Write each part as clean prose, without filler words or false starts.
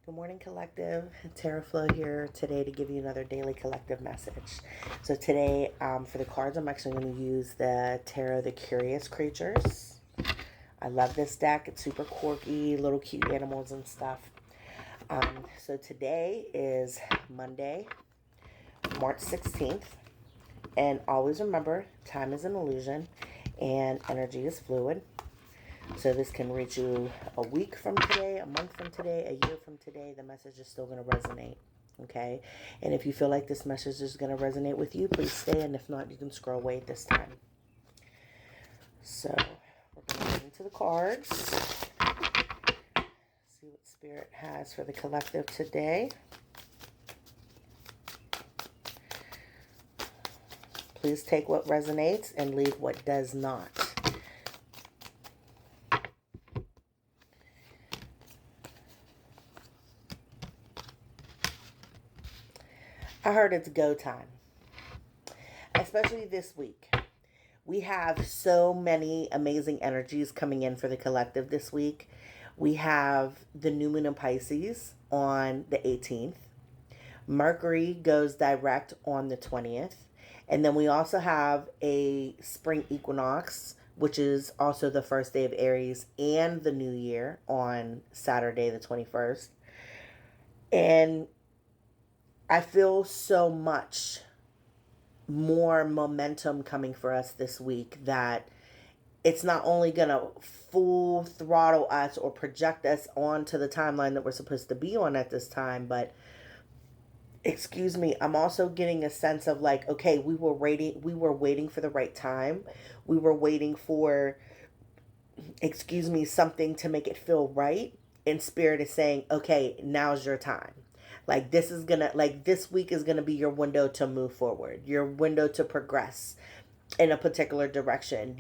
Good morning, Collective. Tarot.flo here today to give you another daily collective message. So today, for the cards, I'm actually going to use the Tarot the Curious Creatures. I love this deck. It's super quirky, little cute animals and stuff. So today is Monday, March 16th. And always remember, time is an illusion and energy is fluid. So this can reach you a week from today, a month from today, a year from today. The message is still going to resonate, okay? And if you feel like this message is going to resonate with you, please stay. And if not, you can scroll away at this time. So we're going to get into the cards. See what Spirit has for the collective today. Please take what resonates and leave what does not. I heard it's go time, especially this week. We have so many amazing energies coming in for the collective this week. We have the new moon in Pisces on the 18th. Mercury goes direct on the 20th. And then we also have a spring equinox, which is also the first day of Aries, and the new year on Saturday the 21st. And I feel so much more momentum coming for us this week that it's not only going to full throttle us or project us onto the timeline that we're supposed to be on at this time, but excuse me, I'm also getting a sense of like, okay, we were waiting for the right time. We were waiting for, excuse me, something to make it feel right. And Spirit is saying, okay, now's your time. Like this week is gonna be your window to move forward, your window to progress in a particular direction.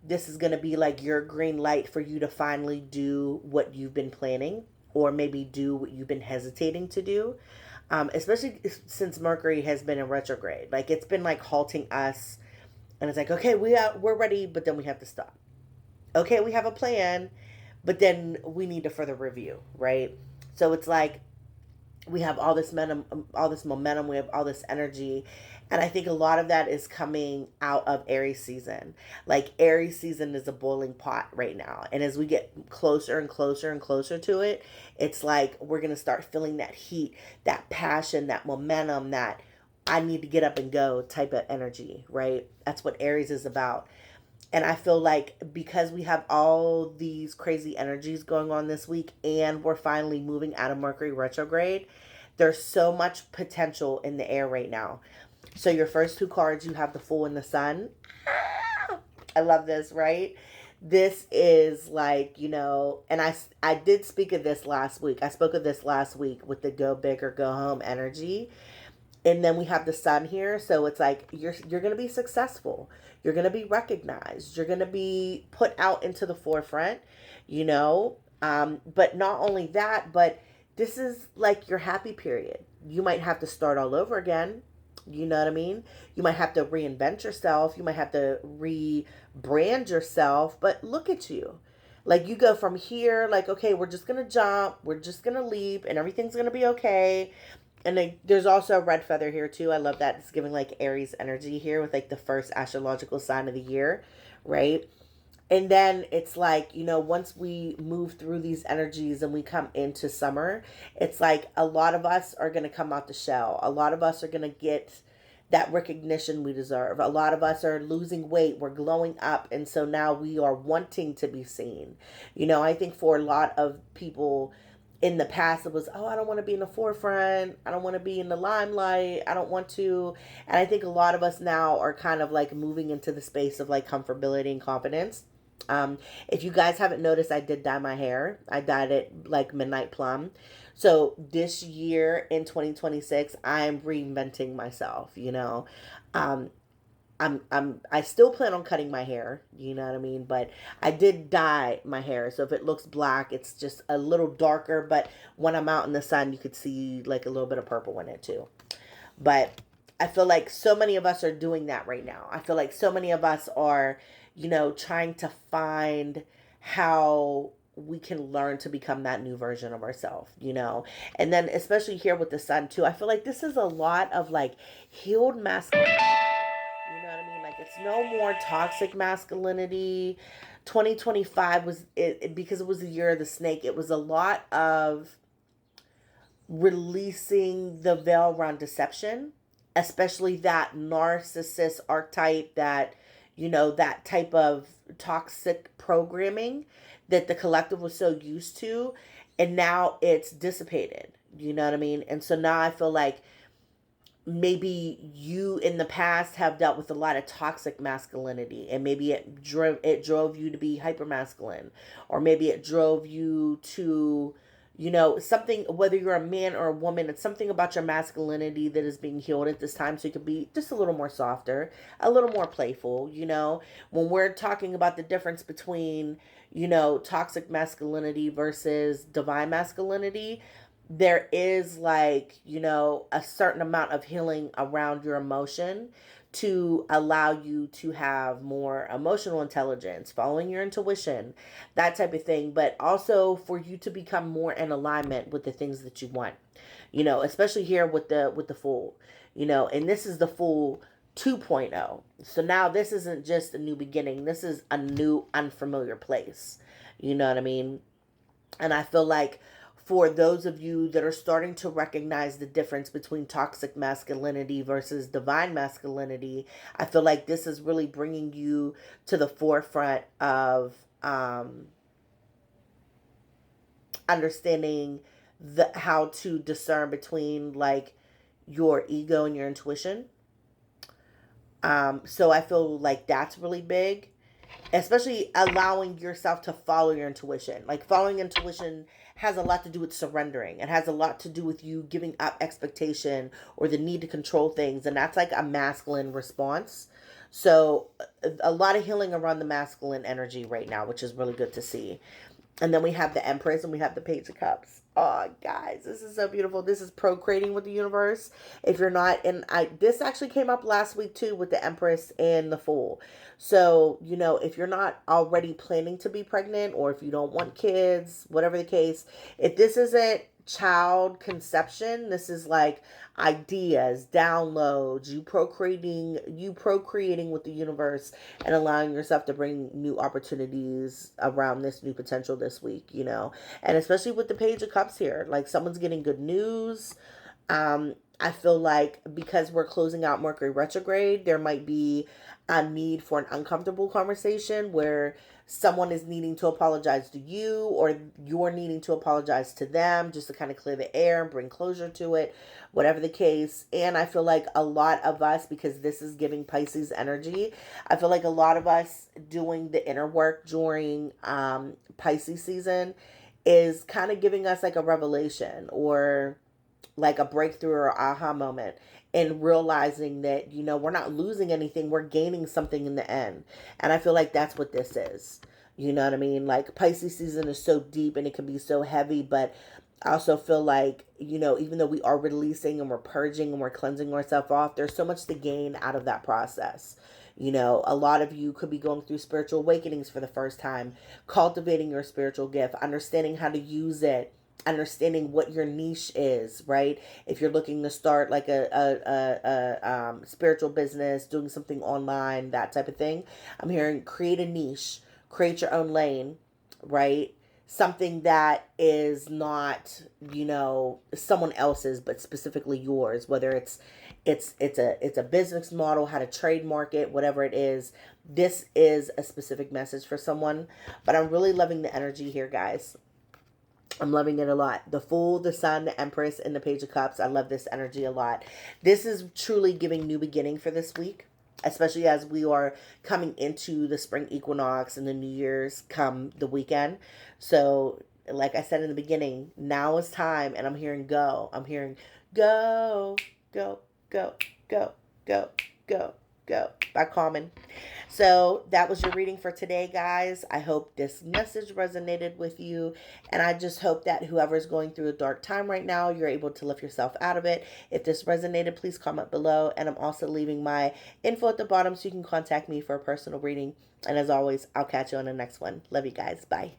This is gonna be like your green light for you to finally do what you've been planning, or maybe do what you've been hesitating to do. Especially since Mercury has been in retrograde, like it's been like halting us, and it's like, okay, we're ready, but then we have to stop. Okay, we have a plan, but then we need to further review, right? So it's like we have all this momentum, we have all this energy, and I think a lot of that is coming out of Aries season. Like Aries season is a boiling pot right now, and as we get closer and closer and closer to it, it's like we're gonna start feeling that heat, that passion, that momentum, that I need to get up and go type of energy, right? That's what Aries is about. And I feel like because we have all these crazy energies going on this week and we're finally moving out of Mercury retrograde, there's so much potential in the air right now. So your first two cards, you have the Fool and the Sun. I love this, right? This is like, and I did speak of this last week. I spoke of this last week with the go big or go home energy. And then we have the Sun here, so it's like you're going to be successful, you're going to be recognized, you're going to be put out into the forefront, but not only that, but this is like your happy period. You might have to start all over again. You know what I mean? You might have to reinvent yourself, you might have to rebrand yourself, but look at you. Like you go from here, like, okay, we're just going to jump, we're just going to leap, and everything's going to be okay. And then there's also a red feather here too. I love that. It's giving like Aries energy here with like the first astrological sign of the year, right? And then it's like, once we move through these energies and we come into summer, it's like a lot of us are going to come out the shell. A lot of us are going to get that recognition we deserve. A lot of us are losing weight. We're glowing up. And so now we are wanting to be seen. I think for a lot of people, in the past it was, oh, I don't want to be in the forefront, I don't want to be in the limelight, I don't want to. And I think a lot of us now are kind of like moving into the space of like comfortability and confidence. If you guys haven't noticed, I did dye my hair. I dyed it like midnight plum. So this year in 2026, I'm reinventing myself. um, I still plan on cutting my hair, you know what I mean? But I did dye my hair. So if it looks black, it's just a little darker. But when I'm out in the sun, you could see like a little bit of purple in it too. But I feel like so many of us are doing that right now. I feel like so many of us are, trying to find how we can learn to become that new version of ourselves, you know? And then especially here with the sun too, I feel like this is a lot of like healed masculinity. You know what I mean? Like it's no more toxic masculinity. 2025 was because it was the year of the snake. It was a lot of releasing the veil around deception, especially that narcissist archetype, that, you know, that type of toxic programming that the collective was so used to. And now it's dissipated. You know what I mean? And so now I feel like maybe you in the past have dealt with a lot of toxic masculinity, and maybe it drove you to be hyper masculine, or maybe it drove you to, you know, something, whether you're a man or a woman, it's something about your masculinity that is being healed at this time, so you could be just a little more softer, a little more playful. You know, when we're talking about the difference between, you know, toxic masculinity versus divine masculinity, there is, like, you know, a certain amount of healing around your emotion to allow you to have more emotional intelligence, following your intuition, that type of thing, but also for you to become more in alignment with the things that you want, you know, especially here with the Fool, you know. And this is the Fool 2.0. So now this isn't just a new beginning, this is a new unfamiliar place, you know what I mean? And I feel like for those of you that are starting to recognize the difference between toxic masculinity versus divine masculinity, I feel like this is really bringing you to the forefront of understanding how to discern between, like, your ego and your intuition. So I feel like that's really big, especially allowing yourself to follow your intuition. Like, following intuition has a lot to do with surrendering. It has a lot to do with you giving up expectation or the need to control things. And that's like a masculine response. So a lot of healing around the masculine energy right now, which is really good to see. And then we have the Empress and we have the Page of Cups. Oh, guys, this is so beautiful. This is procreating with the universe. If you're not, and this actually came up last week too with the Empress and the Fool. So, you know, if you're not already planning to be pregnant, or if you don't want kids, whatever the case, if this isn't child conception, this is like ideas, downloads, you procreating with the universe and allowing yourself to bring new opportunities around this new potential this week, you know. And especially with the Page of Cups here, like someone's getting good news. I feel like because we're closing out Mercury retrograde, there might be a need for an uncomfortable conversation where someone is needing to apologize to you, or you're needing to apologize to them, just to kind of clear the air and bring closure to it, whatever the case. And I feel like a lot of us, because this is giving Pisces energy, I feel like a lot of us doing the inner work during Pisces season is kind of giving us like a revelation, or like a breakthrough or aha moment, and realizing that, you know, we're not losing anything, we're gaining something in the end. And I feel like that's what this is. You know what I mean? Like, Pisces season is so deep and it can be so heavy, but I also feel like, you know, even though we are releasing and we're purging and we're cleansing ourselves off, there's so much to gain out of that process. You know, a lot of you could be going through spiritual awakenings for the first time, cultivating your spiritual gift, understanding how to use it, understanding what your niche is, right? If you're looking to start like a spiritual business, doing something online, that type of thing, I'm hearing create a niche, create your own lane, right? Something that is not, you know, someone else's, but specifically yours, whether it's a business model, how to trademark it, whatever it is. This is a specific message for someone. But I'm really loving the energy here, guys. I'm loving it a lot. The Fool, the Sun, the Empress, and the Page of Cups. I love this energy a lot. This is truly giving new beginning for this week, especially as we are coming into the spring equinox and the New Year's come the weekend. So, like I said in the beginning, now is time, and I'm hearing go. I'm hearing go, go, go, go, go, go, go, by Common. So that was your reading for today, guys. I hope this message resonated with you. And I just hope that whoever's going through a dark time right now, you're able to lift yourself out of it. If this resonated, please comment below. And I'm also leaving my info at the bottom so you can contact me for a personal reading. And as always, I'll catch you on the next one. Love you guys. Bye.